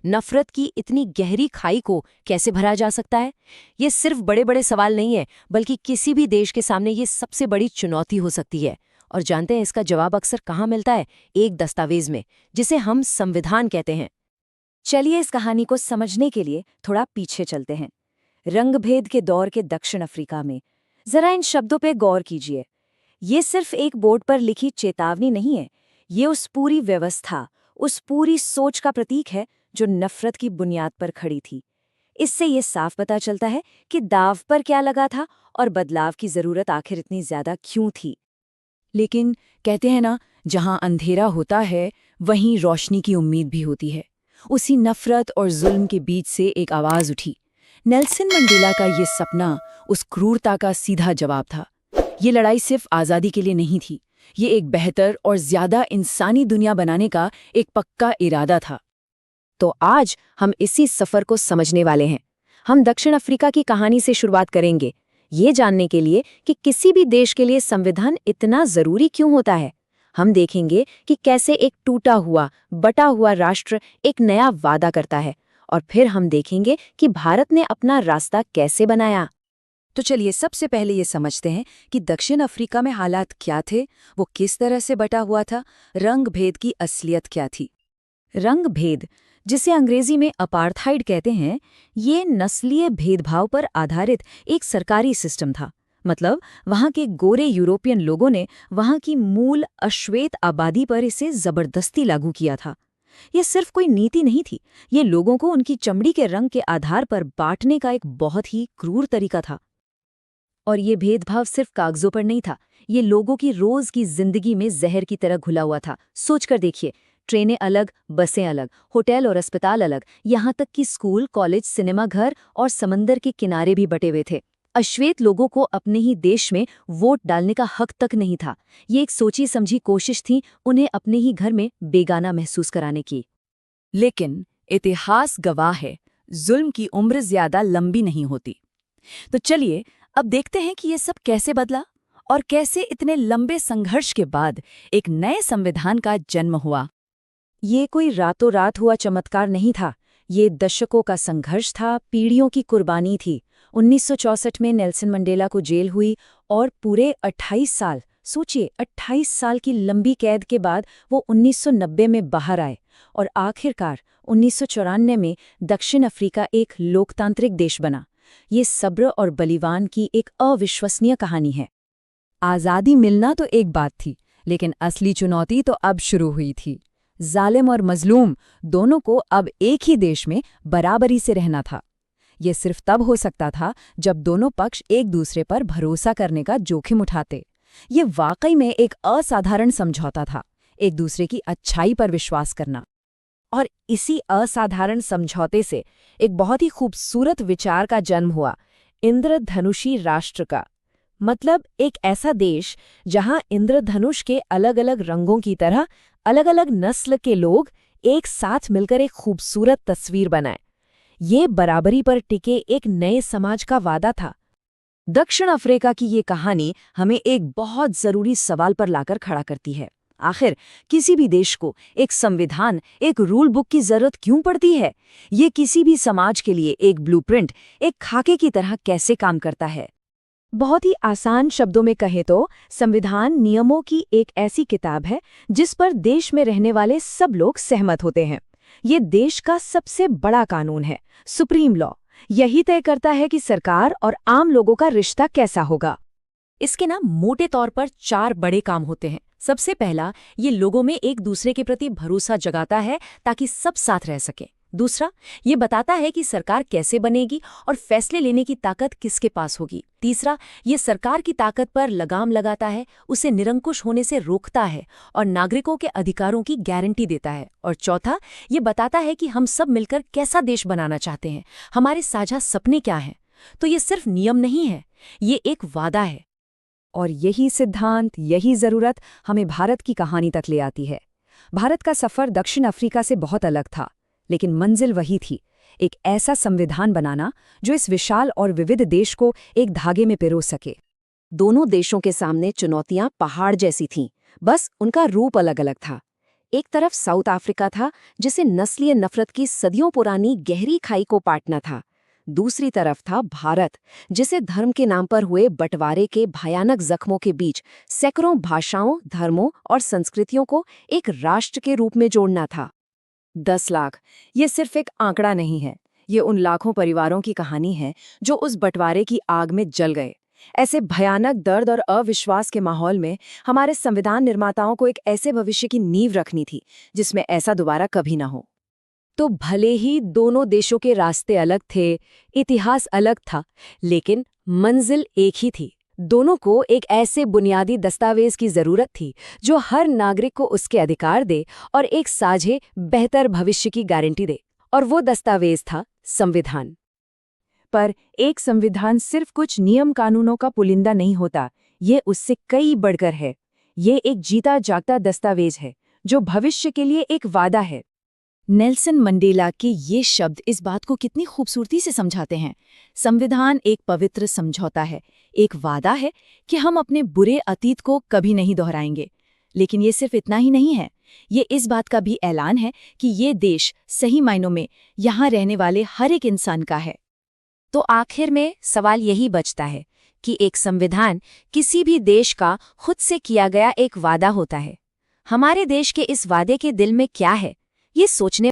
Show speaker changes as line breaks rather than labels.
नफरत की इतनी गहरी खाई को कैसे भरा जा सकता है? ये सिर्फ बड़े बड़े सवाल नहीं है, बल्कि किसी भी देश के सामने ये सबसे बड़ी चुनौती हो सकती है। और जानते हैं इसका जवाब अक्सर कहाँ मिलता है? एक दस्तावेज में, जिसे हम संविधान कहते हैं।
चलिए इस कहानी को समझने के लिए थोड़ा पीछे चलते हैं, रंगभेद के दौर के दक्षिण अफ्रीका में। जरा इन शब्दों पे गौर कीजिए। ये सिर्फ एक बोर्ड पर लिखी चेतावनी नहीं है, ये उस पूरी व्यवस्था, उस पूरी सोच का प्रतीक है जो नफरत की बुनियाद पर खड़ी थी। इससे ये साफ पता चलता है कि दाव पर क्या लगा था और बदलाव की जरूरत आखिर इतनी ज्यादा क्यों थी।
लेकिन कहते हैं ना, जहां अंधेरा होता है वहीं रोशनी की उम्मीद भी होती है। उसी नफरत और जुल्म के बीच से एक आवाज उठी। नेल्सन मंडेला का ये सपना उस क्रूरता का सीधा जवाब था। ये लड़ाई सिर्फ आज़ादी के लिए नहीं थी, ये एक बेहतर और ज्यादा इंसानी दुनिया बनाने का एक पक्का इरादा था।
तो आज हम इसी सफर को समझने वाले हैं। हम दक्षिण अफ्रीका की कहानी से शुरुआत करेंगे, ये जानने के लिए कि किसी भी देश के लिए संविधान इतना जरूरी क्यों होता है। हम देखेंगे कि कैसे एक टूटा हुआ, बटा हुआ राष्ट्र एक नया वादा करता है, और फिर हम देखेंगे कि भारत ने अपना रास्ता कैसे बनाया।
तो चलिए सबसे पहले ये समझते हैं कि दक्षिण अफ्रीका में हालात क्या थे, वो किस तरह से बटा हुआ था, रंग भेद की असलियत क्या थी। रंग भेद, जिसे अंग्रेजी में अपार्थाइड कहते हैं, ये नस्लीय भेदभाव पर आधारित एक सरकारी सिस्टम था। मतलब वहाँ के गोरे यूरोपियन लोगों ने वहाँ की मूल अश्वेत आबादी पर इसे जबरदस्ती लागू किया था। ये सिर्फ कोई नीति नहीं थी, ये लोगों को उनकी चमड़ी के रंग के आधार पर बांटने का एक बहुत ही क्रूर तरीका था। और ये भेदभाव सिर्फ कागजों पर नहीं था, ये लोगों की रोज की जिंदगी में जहर की तरह घुला हुआ था। सोचकर देखिए, ट्रेनें अलग, बसें अलग, होटल और अस्पताल अलग, यहाँ तक कि स्कूल, कॉलेज, सिनेमा घर और समंदर के किनारे भी बटे हुए थे। अश्वेत लोगों को अपने ही देश में वोट डालने का हक तक नहीं था। ये एक सोची समझी कोशिश थी उन्हें अपने ही घर में बेगाना महसूस कराने की।
लेकिन इतिहास गवाह है, जुल्म की उम्र ज्यादा लंबी नहीं होती। तो चलिए अब देखते हैं कि ये सब कैसे बदला और कैसे इतने लंबे संघर्ष के बाद एक नए संविधान का जन्म हुआ।
ये कोई रातों रात हुआ चमत्कार नहीं था, ये दशकों का संघर्ष था, पीढ़ियों की कुर्बानी थी। 1964 में नेल्सन मंडेला को जेल हुई और पूरे 28 साल, सोचिए 28 साल की लंबी कैद के बाद वो 1990 में बाहर आए और आखिरकार 1994 में दक्षिण अफ्रीका एक लोकतांत्रिक देश बना। ये सब्र और बलिदान की एक अविश्वसनीय कहानी है।
आज़ादी मिलना तो एक बात थी, लेकिन असली चुनौती तो अब शुरू हुई थी। जालिम और मजलूम दोनों को अब एक ही देश में बराबरी से रहना था। ये सिर्फ तब हो सकता था जब दोनों पक्ष एक दूसरे पर भरोसा करने का जोखिम उठाते। ये वाकई में एक असाधारण समझौता था, एक दूसरे की अच्छाई पर विश्वास करना। और इसी असाधारण समझौते से एक बहुत ही खूबसूरत विचार का जन्म हुआ, इंद्रधनुषी राष्ट्र का। मतलब एक ऐसा देश जहां इंद्रधनुष के अलग अलग रंगों की तरह अलग अलग नस्ल के लोग एक साथ मिलकर एक खूबसूरत तस्वीर बनाए। ये बराबरी पर टिके एक नए समाज का वादा था।
दक्षिण अफ्रीका की ये कहानी हमें एक बहुत जरूरी सवाल पर लाकर खड़ा करती है। आखिर किसी भी देश को एक संविधान, एक रूल बुक की जरूरत क्यों पड़ती है? ये किसी भी समाज के लिए एक ब्लूप्रिंट, एक खाके की तरह कैसे काम करता है?
बहुत ही आसान शब्दों में कहें तो संविधान नियमों की एक ऐसी किताब है जिस पर देश में रहने वाले सब लोग सहमत होते हैं। ये देश का सबसे बड़ा कानून है, सुप्रीम लॉ। यही तय करता है कि सरकार और आम लोगों का रिश्ता कैसा होगा। इसके ना मोटे तौर पर 4 बड़े काम होते हैं। सबसे पहला, ये लोगों में एक दूसरे के प्रति भरोसा जगाता है ताकि सब साथ रह सके। दूसरा, ये बताता है कि सरकार कैसे बनेगी और फैसले लेने की ताकत किसके पास होगी। तीसरा, ये सरकार की ताकत पर लगाम लगाता है, उसे निरंकुश होने से रोकता है और नागरिकों के अधिकारों की गारंटी देता है। और चौथा, ये बताता है कि हम सब मिलकर कैसा देश बनाना चाहते हैं, हमारे साझा सपने क्या हैं। तो ये सिर्फ नियम नहीं है, ये एक वादा है।
और यही सिद्धांत, यही जरूरत हमें भारत की कहानी तक ले आती है। भारत का सफर दक्षिण अफ्रीका से बहुत अलग था, लेकिन मंजिल वही थी, एक ऐसा संविधान बनाना जो इस विशाल और विविध देश को एक धागे में पिरो सके। दोनों देशों के सामने चुनौतियां पहाड़ जैसी थीं, बस उनका रूप अलग अलग था। एक तरफ साउथ अफ्रीका था, जिसे नस्लीय नफरत की सदियों पुरानी गहरी खाई को पाटना था। दूसरी तरफ था भारत, जिसे धर्म के नाम पर हुए बंटवारे के भयानक जख्मों के बीच सैकड़ों भाषाओं, धर्मों और संस्कृतियों को एक राष्ट्र के रूप में जोड़ना था।
10 लाख, ये सिर्फ एक आंकड़ा नहीं है। ये उन लाखों परिवारों की कहानी है जो उस बंटवारे की आग में जल गए। ऐसे भयानक दर्द और अविश्वास के माहौल में हमारे संविधान निर्माताओं को एक ऐसे भविष्य की नींव रखनी थी जिसमें ऐसा दोबारा कभी ना हो।
तो भले ही दोनों देशों के रास्ते अलग थे, इतिहास अलग था, लेकिन मंजिल एक ही थी। दोनों को एक ऐसे बुनियादी दस्तावेज की जरूरत थी जो हर नागरिक को उसके अधिकार दे और एक साझे बेहतर भविष्य की गारंटी दे। और वो दस्तावेज था संविधान। पर एक संविधान सिर्फ कुछ नियम कानूनों का पुलिंदा नहीं होता, ये उससे कई बढ़कर है। ये एक जीता जागता दस्तावेज है जो भविष्य के लिए एक वादा है।
नेल्सन मंडेला के ये शब्द इस बात को कितनी खूबसूरती से समझाते हैं। संविधान एक पवित्र समझौता है, एक वादा है कि हम अपने बुरे अतीत को कभी नहीं दोहराएंगे। लेकिन ये सिर्फ इतना ही नहीं है, ये इस बात का भी ऐलान है कि ये देश सही मायनों में यहाँ रहने वाले हर एक इंसान का है।
तो आखिर में सवाल यही बचता है कि एक संविधान किसी भी देश का खुद से किया गया एक वादा होता है। हमारे देश के इस वादे के दिल में क्या है, ये सोचने